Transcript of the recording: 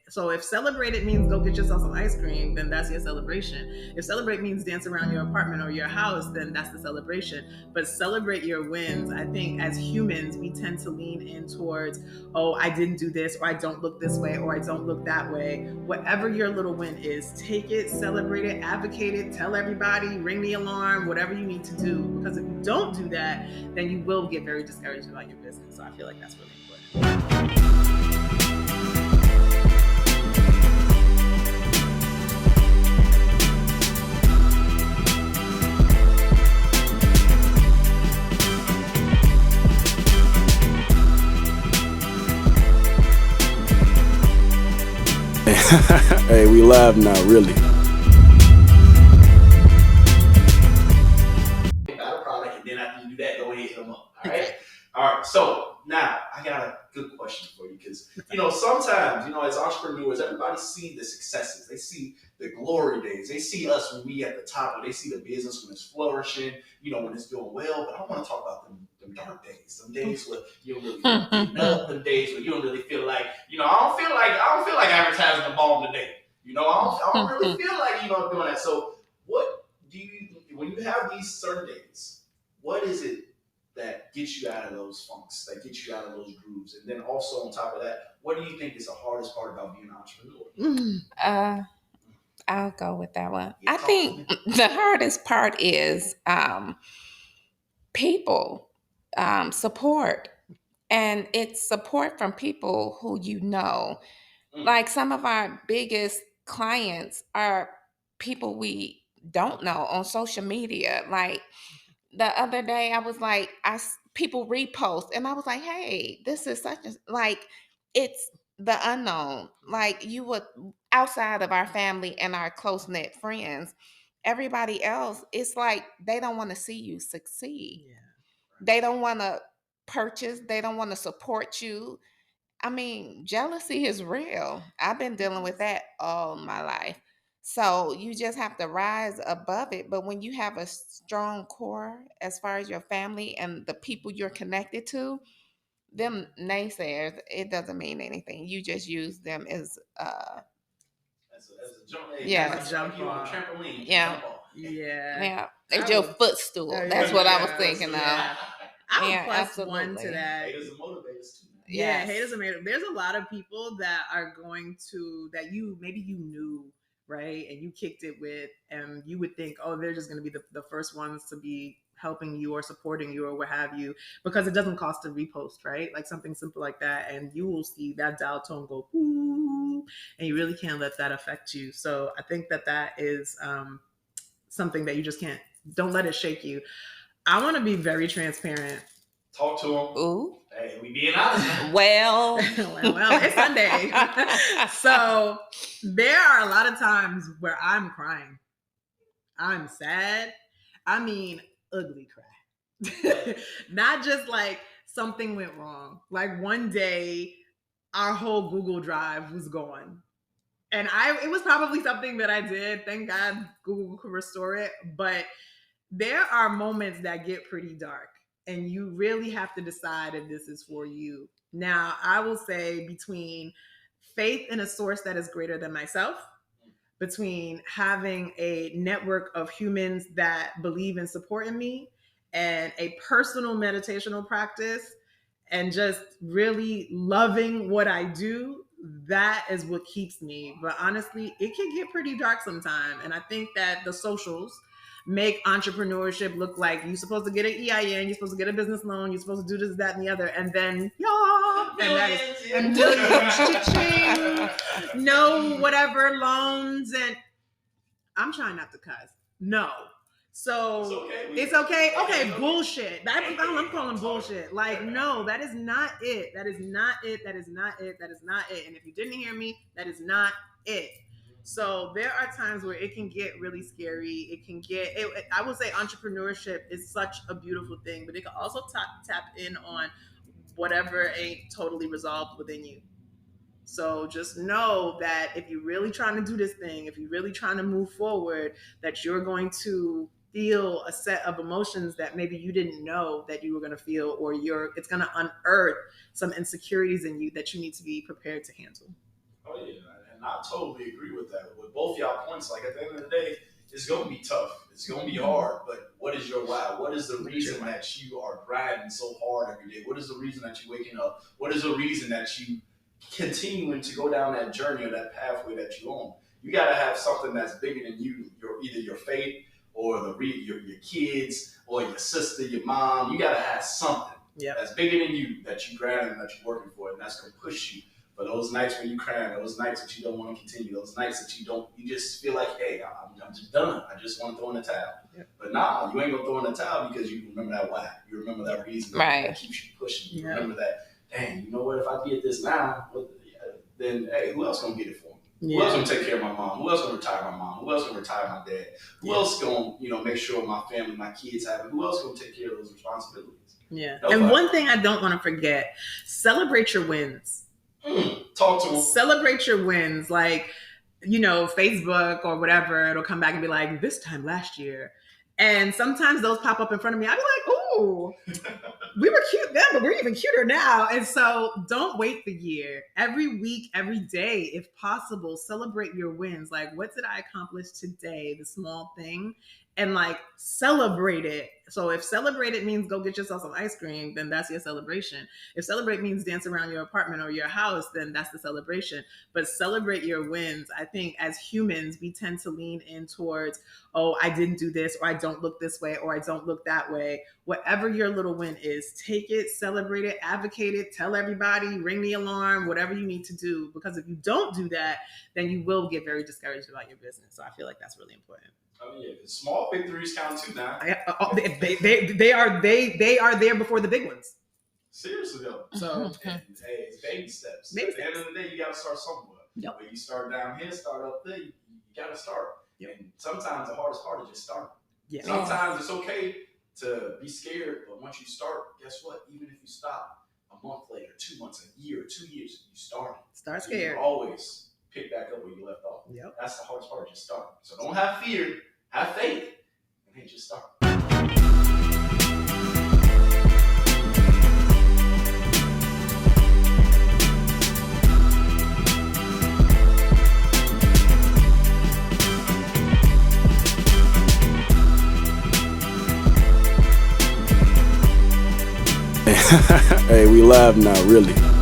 So if celebrate it means go get yourself some ice cream, then that's your celebration. If celebrate means dance around your apartment or your house, then that's the celebration. But celebrate your wins. I think as humans, we tend to lean in towards, oh, I didn't do this, or I don't look this way, or I don't look that way. Whatever your little win is, take it, celebrate it, advocate it, tell everybody, ring the alarm, whatever you need to do. Because if you don't do that, then you will get very discouraged about your business. So I feel like that's really important. Hey, we live now, really. Got a product, and then after you do that, go ahead and hit them up. All right. All right. So now I got a good question for you, because sometimes as entrepreneurs, everybody see the successes, they see the glory days, they see us when we at the top, or they see the business when it's flourishing, when it's doing well. But I want to talk about them dark days, some days where you don't really feel getting up, them days where you don't really feel like, I don't feel like advertising the bomb today. I don't really feel like doing that. So what do you, when you have these certain days, what is it that gets you out of those funks, that gets you out of those grooves? And then also on top of that, what do you think is the hardest part about being an entrepreneur? I'll go with that one. I think the hardest part is people, support. And it's support from people who Like some of our biggest clients are people we don't know on social media. Like the other day, I was like, people repost, and I was like, hey, this is such a, like, it's the unknown. Like you would, outside of our family and our close knit friends, everybody else, it's like they don't want to see you succeed. Yeah. They don't want to purchase. They don't want to support you. I mean, jealousy is real. I've been dealing with that all my life. So you just have to rise above it. But when you have a strong core as far as your family and the people you're connected to, them naysayers, it doesn't mean anything. You just use them as a jump, as a jump on a off. trampoline. Yeah. Yeah. It's your footstool. That's what I was thinking of. I Yeah, plus absolutely. one to that. Haters and motivators too. Yeah, Yes. haters are made. There's a lot of people that are going to, that maybe you knew, right? And you kicked it with, and you would think, oh, they're just going to be the first ones to be helping you or supporting you or what have you, because it doesn't cost to repost, right? Like something simple like that. And you will see that dial tone go, ooh, and you really can't let that affect you. So I think that is something that you just don't let it shake you. I want to be very transparent. Talk to them. Ooh. Hey, we being honest. Well, it's Sunday. So there are a lot of times where I'm crying. I'm sad. I mean, ugly cry. Not just like something went wrong. Like one day, our whole Google Drive was gone. And it was probably something that I did. Thank God Google could restore it. But there are moments that get pretty dark, and you really have to decide if this is for you. Now, I will say, between faith in a source that is greater than myself, between having a network of humans that believe and support in me, and a personal meditational practice, and just really loving what I do, that is what keeps me. But honestly, it can get pretty dark sometimes. And I think that the socials make entrepreneurship look like you're supposed to get an EIN, you're supposed to get a business loan, you're supposed to do this, that, and the other, and then and millions, cha-ching, no whatever loans, and I'm trying not to cuss. No. So it's okay. Okay, bullshit. I'm calling bullshit. Like, no, that is not it. That is not it. That is not it. That is not it. And if you didn't hear me, that is not it. So there are times where it can get really scary. It can get, I would say entrepreneurship is such a beautiful thing, but it can also tap in on whatever ain't totally resolved within you. So just know that if you're really trying to do this thing, if you're really trying to move forward, that you're going to feel a set of emotions that maybe you didn't know that you were going to feel, or it's going to unearth some insecurities in you that you need to be prepared to handle. Oh yeah, I totally agree with that. With both y'all points, like at the end of the day, it's gonna be tough. It's gonna be hard. But what is your why? What is the reason that you are grinding so hard every day? What is the reason that you're waking up? What is the reason that you continuing to go down that journey or that pathway that you're on? You gotta have something that's bigger than you. Either your faith or your kids or your sister, your mom. You gotta have something that's bigger than you that you grinding and that you're working for, and that's gonna push you. For those nights when you crying, those nights that you don't want to continue, those nights that you just feel like, hey, I'm just done. I just want to throw in the towel. Yep. But nah, you ain't gonna throw in the towel because you remember that why. You remember that reason that keeps you pushing. You remember that, dang, you know what? If I did this now, then hey, who else gonna get it for me? Who else gonna take care of my mom? Who else gonna retire my mom? Who else gonna retire my dad? Who else gonna make sure my family, my kids have it? Who else gonna take care of those responsibilities? Yeah. Nobody. And one thing I don't want to forget: celebrate your wins. Talk to them. Celebrate your wins. Like, Facebook or whatever, it'll come back and be like, this time last year. And sometimes those pop up in front of me. I'll be like, ooh, we were cute then, but we're even cuter now. And so don't wait the year. Every week, every day, if possible, celebrate your wins. Like, what did I accomplish today? The small thing. And like celebrate it. So if celebrate it means go get yourself some ice cream, then that's your celebration. If celebrate means dance around your apartment or your house, then that's the celebration. But celebrate your wins. I think as humans, we tend to lean in towards, oh, I didn't do this, or I don't look this way, or I don't look that way. Whatever your little win is, take it, celebrate it, advocate it, tell everybody, ring the alarm, whatever you need to do. Because if you don't do that, then you will get very discouraged about your business. So I feel like that's really important. Oh yeah, small victories count too now. They are there before the big ones. Seriously though. So hey, it's baby steps. At the end of the day, you gotta start somewhere. Yep. When you start down here, start up there, you gotta start. Yep. And sometimes the hardest part is just starting. Yeah. Sometimes it's okay to be scared, but once you start, guess what? Even if you stop a month later, 2 months, a year, 2 years, you started. Start scared. You always pick back up where you left off. Yep. That's the hardest part, just start. So don't have fear, have faith, and then just start. Hey, we live now, really.